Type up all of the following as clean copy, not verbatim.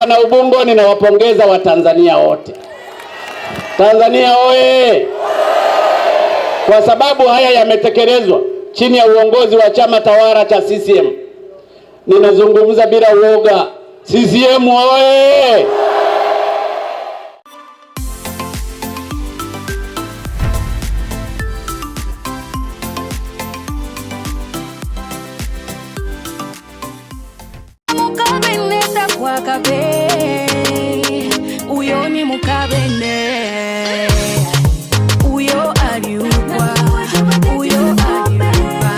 Na Ubungo ninawapongeza Watanzania wote. Tanzania oye! Kwa sababu haya yametekelezwa chini ya uongozi wa chama tawala cha CCM. Ninazungumza bila uoga. CCM oye! Uyo ni mukabene, uyo aliukwa, uyo aliukwa,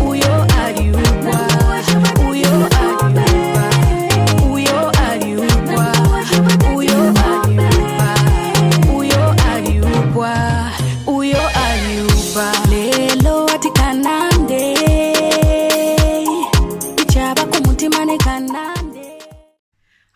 uyo aliukwa, uyo aliukwa, uyo aliukwa, uyo aliukwa, uyo aliukwa, uyo aliukwa. Lelo atikanande, ichaba kumutima nekanande.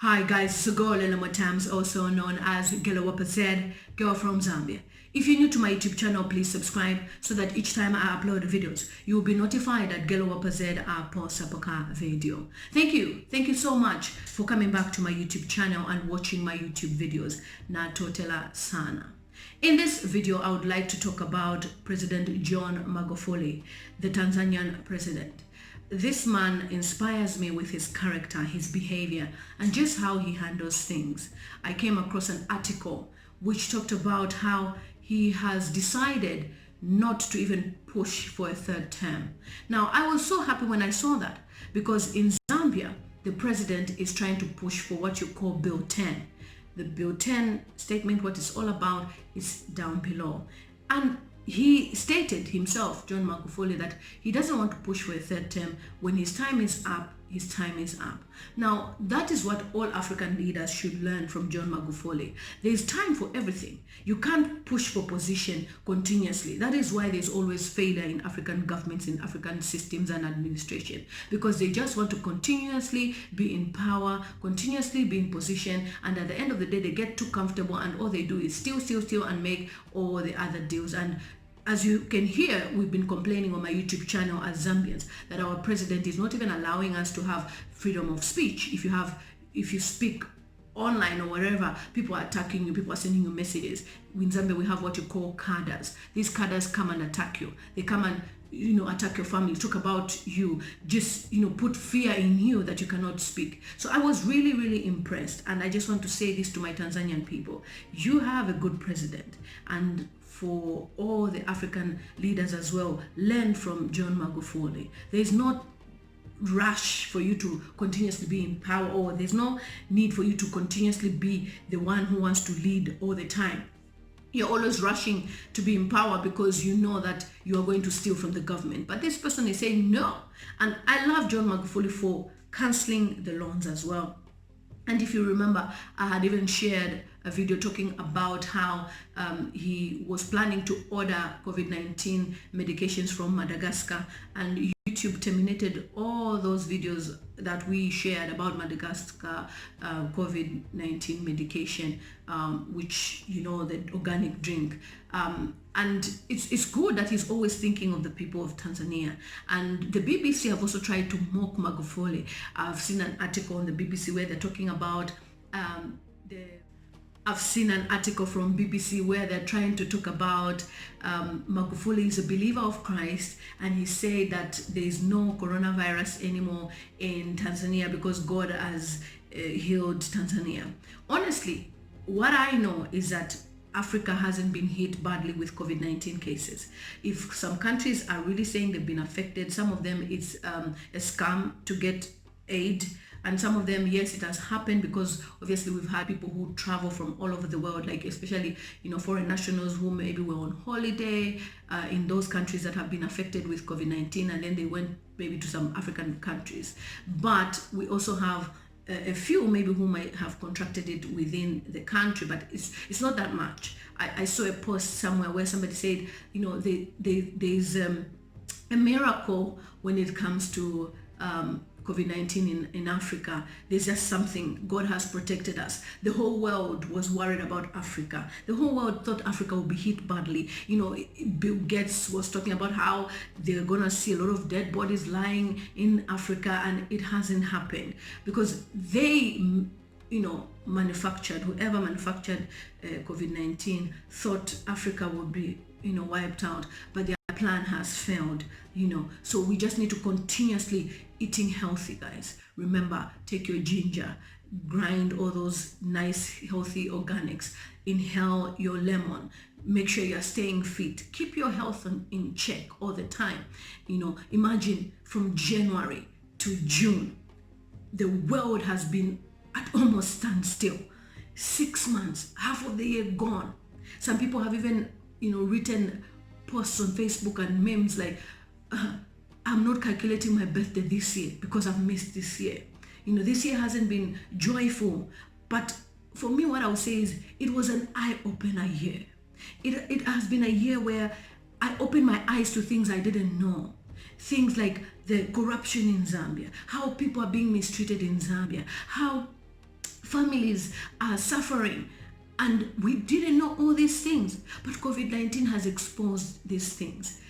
Hi guys, Sugo lilymutamztv, also known as JUDY, girl from Zambia. If you're new to my YouTube channel, please subscribe so that each time I upload videos, you will be notified that JUDY posts a video. Thank you so much for coming back to my YouTube channel and watching my YouTube videos. Natotela sana. In this video, I would like to talk about President John Magufuli, the Tanzanian president. This man inspires me with his character, his behavior, and just how he handles things. I came across an article which talked about how he has decided not to even push for a third term. Now, I was so happy when I saw that, because in Zambia, the president is trying to push for what you call Bill 10. The Bill 10 statement, what it's all about, is down below. And he stated himself, John Magufuli, that he doesn't want to push for a third term. When his time is up, his time is up. Now, that is what all African leaders should learn from John Magufuli. There is time for everything. You can't push for position continuously. That is why there's always failure in African governments, in African systems and administration, because they just want to continuously be in power, continuously be in position, and at the end of the day, they get too comfortable, and all they do is steal, and make all the other deals. And as you can hear, we've been complaining on my YouTube channel as Zambians that our president is not even allowing us to have freedom of speech. If you speak online or wherever, people are attacking you, people are sending you messages. In Zambia, we have what you call cadres. These cadres come and attack you. They come and attack your family, talk about you, just put fear in you that you cannot speak. So I was really impressed, and I just want to say this to my Tanzanian people: you have a good president, and for all the African leaders as well, learn from John Magufuli. There's no rush for you to continuously be in power, or there's no need for you to continuously be the one who wants to lead all the time. You're always rushing to be in power because you know that you are going to steal from the government. But this person is saying no. And I love John Magufuli for cancelling the loans as well. And if you remember, I had even shared a video talking about how he was planning to order COVID-19 medications from Madagascar, and YouTube terminated all those videos that we shared about Madagascar COVID-19 medication, which, the organic drink. And it's good that he's always thinking of the people of Tanzania. And the BBC have also tried to mock Magufuli. I've seen an article on the BBC where they're talking about I've seen an article from BBC where they're trying to talk about Magufuli is a believer of Christ, and he said that there is no coronavirus anymore in Tanzania because God has healed Tanzania. Honestly, what I know is that Africa hasn't been hit badly with COVID-19 cases. If some countries are really saying they've been affected, some of them it's a scam to get aid. And some of them, yes, it has happened because obviously we've had people who travel from all over the world, like especially, foreign nationals who maybe were on holiday in those countries that have been affected with COVID-19, and then they went maybe to some African countries. But we also have a few maybe who might have contracted it within the country, but it's not that much. I saw a post somewhere where somebody said, there's a miracle when it comes to COVID-19 in Africa. There's just something. God has protected us. The whole world was worried about Africa. The whole world thought Africa would be hit badly. Bill Gates was talking about how they're gonna see a lot of dead bodies lying in Africa, and it hasn't happened because they manufactured, whoever manufactured COVID-19 thought Africa would be, wiped out, but their plan has failed, So we just need to continuously eating healthy, guys. Remember, take your ginger, grind all those nice, healthy organics, inhale your lemon, make sure you're staying fit, keep your health in check all the time. Imagine from January to June, the world has been at almost standstill. 6 months, half of the year gone. Some people have even, written posts on Facebook and memes like, I'm not calculating my birthday this year because I've missed this year. This year hasn't been joyful, but for me, what I would say is it was an eye-opener year. It has been a year where I opened my eyes to things I didn't know. Things like the corruption in Zambia, how people are being mistreated in Zambia, how families are suffering, and we didn't know all these things. But COVID-19 has exposed these things.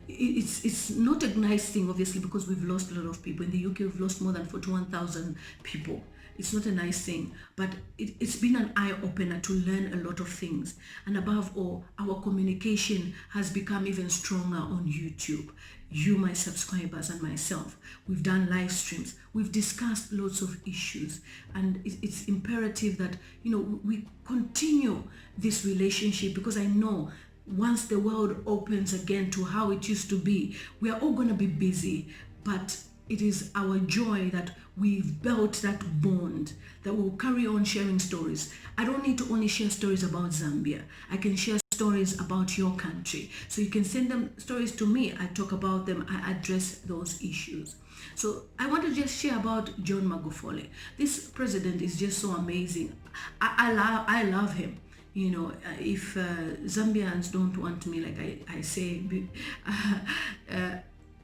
It's not a nice thing, obviously, because we've lost a lot of people. In the UK, we've lost more than 41,000 people. It's not a nice thing, but it's been an eye-opener to learn a lot of things. And above all, our communication has become even stronger on YouTube. You, my subscribers, and myself, we've done live streams. We've discussed lots of issues. And it's imperative that, we continue this relationship, because I know once the world opens again to how it used to be, we are all going to be busy, but it is our joy that we've built that bond, that we'll carry on sharing stories. I don't need to only share stories about Zambia. I can share stories about your country. So you can send them stories to me. I talk about them. I address those issues. So I want to just share about John Magufuli. This president is just so amazing. I love him. If Zambians don't want me, like I say,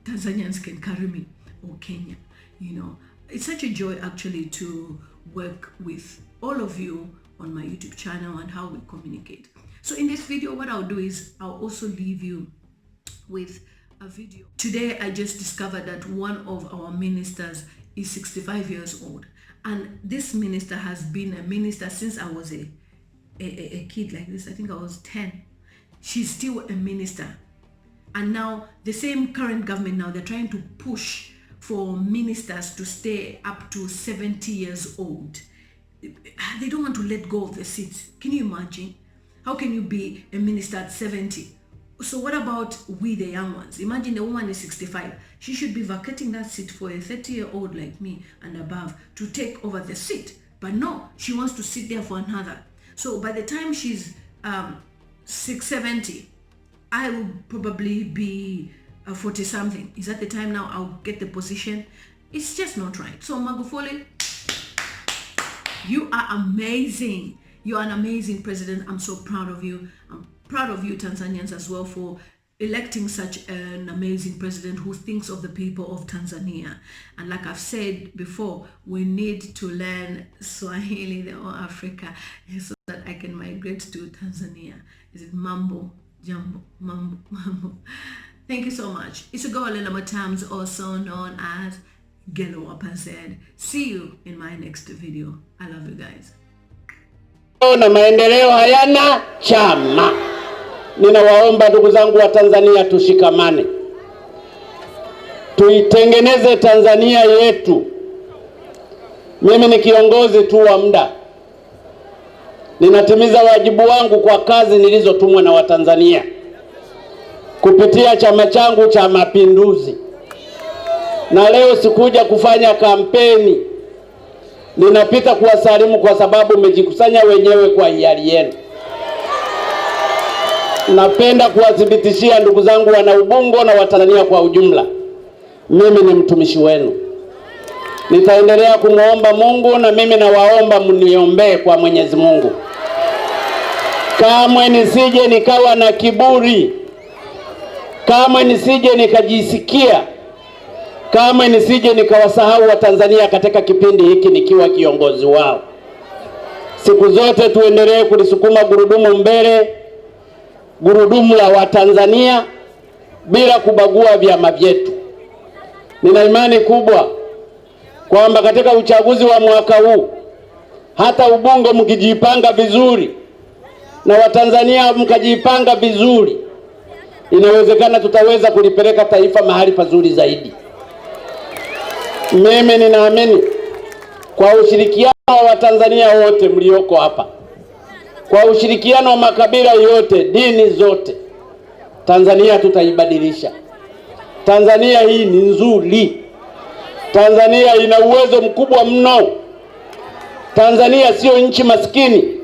Tanzanians can carry me, or Kenya. It's such a joy actually to work with all of you on my YouTube channel and how we communicate. So in this video, what I'll do is I'll also leave you with a video. Today, I just discovered that one of our ministers is 65 years old. And this minister has been a minister since I was a kid like this. I think I was 10. She's still a minister. And now the same current government now, they're trying to push for ministers to stay up to 70 years old. They don't want to let go of the seats. Can you imagine? How can you be a minister at 70? So what about we, the young ones? Imagine the woman is 65. She should be vacating that seat for a 30-year-old like me and above to take over the seat. But no, she wants to sit there for another. So by the time she's 670, I will probably be 40-something. Is that the time now I'll get the position? It's just not right. So Magufuli, you are amazing. You are an amazing president. I'm so proud of you. I'm proud of you, Tanzanians, as well, for electing such an amazing president who thinks of the people of Tanzania. And like I've said before, we need to learn Swahili, the whole Africa, so that I can migrate to Tanzania. Is it Mambo? Jambo? Mambo? Thank you so much. It's a girl, lilymutamztv, also known as JUDY. See you in my next video. I love you guys. Na maendeleo hayana chama. Ninawaomba ndugu zangu wa Tanzania, tushikamane. Tuitengeneze Tanzania yetu. Mimi ni kiongozi tu wa muda. Ninatimiza wajibu wangu kwa kazi nilizotumwa na Watanzania kupitia chama changu cha Mapinduzi. Na leo sikuja kufanya kampeni. Ninapita kuwasalimu kwa sababu mmejikusanya wenyewe kwa hiari yenu. Napenda kuwathibitishia ndugu zangu wana Ubungo na Watanzania kwa ujumla, mimi ni mtumishi wenu. Nitaendelea kumuomba Mungu, na mimi nawaomba mniombee kwa Mwenyezi Mungu. Kamwe nisije nikawa na kiburi. Kamwe nisije nikajisikia. Kamwe nisije nikawasahau Watanzania katika kipindi hiki nikiwa kiongozi wao. Siku zote tuendelee kulisukuma gurudumu mbele, gurudumu la Watanzania, bila kubagua vyama vyetu. Nina imani kubwa kwamba katika uchaguzi wa mwaka huu hata ubunge mkijipanga vizuri na Watanzania mkajipanga vizuri, inawezekana tutaweza kulipeleka taifa mahali pazuri zaidi. Mimi ninaamini kwa ushirikiano wa Watanzania wote mlioko hapa, kwa ushirikiano wa makabila yote, dini zote, Tanzania tutaibadilisha. Tanzania hii ni nzuri. Tanzania ina uwezo mkubwa mno. Tanzania sio nchi maskini.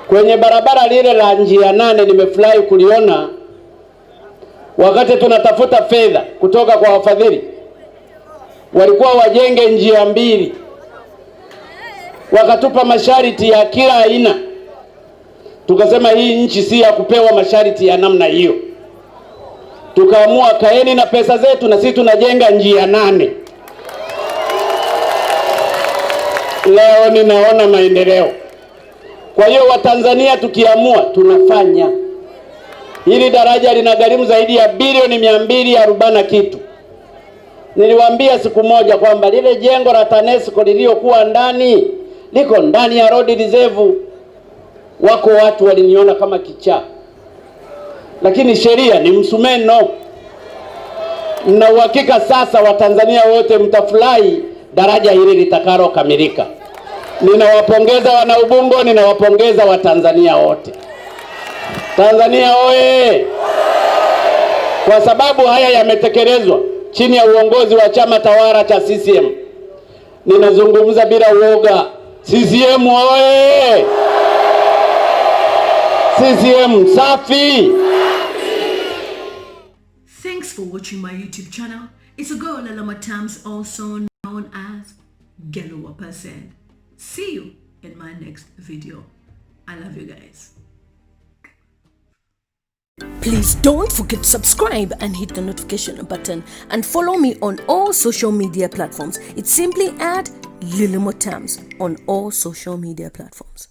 Kwenye barabara lile la njia 8 nimefurahi kuliona wakati tunatafuta fedha kutoka kwa wafadhili. Walikuwa wajenge njia 2. Wakatupa masharti ya kila aina. Tukasema hii nchi si ya kupewa masharti ya namna hiyo. Tukaamua kaeni na pesa zetu na sisi tunajenga njia 8. Leo ninaona maendeleo. Kwa hiyo Watanzania tukiamua tunafanya. Hili daraja linagharimu zaidi ya bilioni 240 kitu. Niliwaambia siku moja kwamba lile jengo la TANESCO liliokuwa ndani liko ndani ya road reserve. Wako watu waliniona kama kichaa, lakini sheria ni msumeno. Na uhakika sasa Watanzania wote mtafurahi daraja hili litakalo kamilika. Ninawapongeza wana Ubungo, ninawapongeza Watanzania wote. Tanzania oye! Kwa sababu haya yametekelezwa chini ya uongozi wa chama tawala cha CCM. Ninazungumza bila uoga. CCM oye! CCM safi! Thanks for watching my YouTube channel. It's a girl lilymutamztv, also known as JUDY. See you in my next video. I love you guys. Please don't forget to subscribe and hit the notification button and follow me on all social media platforms. It's simply at lilymutamztv on all social media platforms.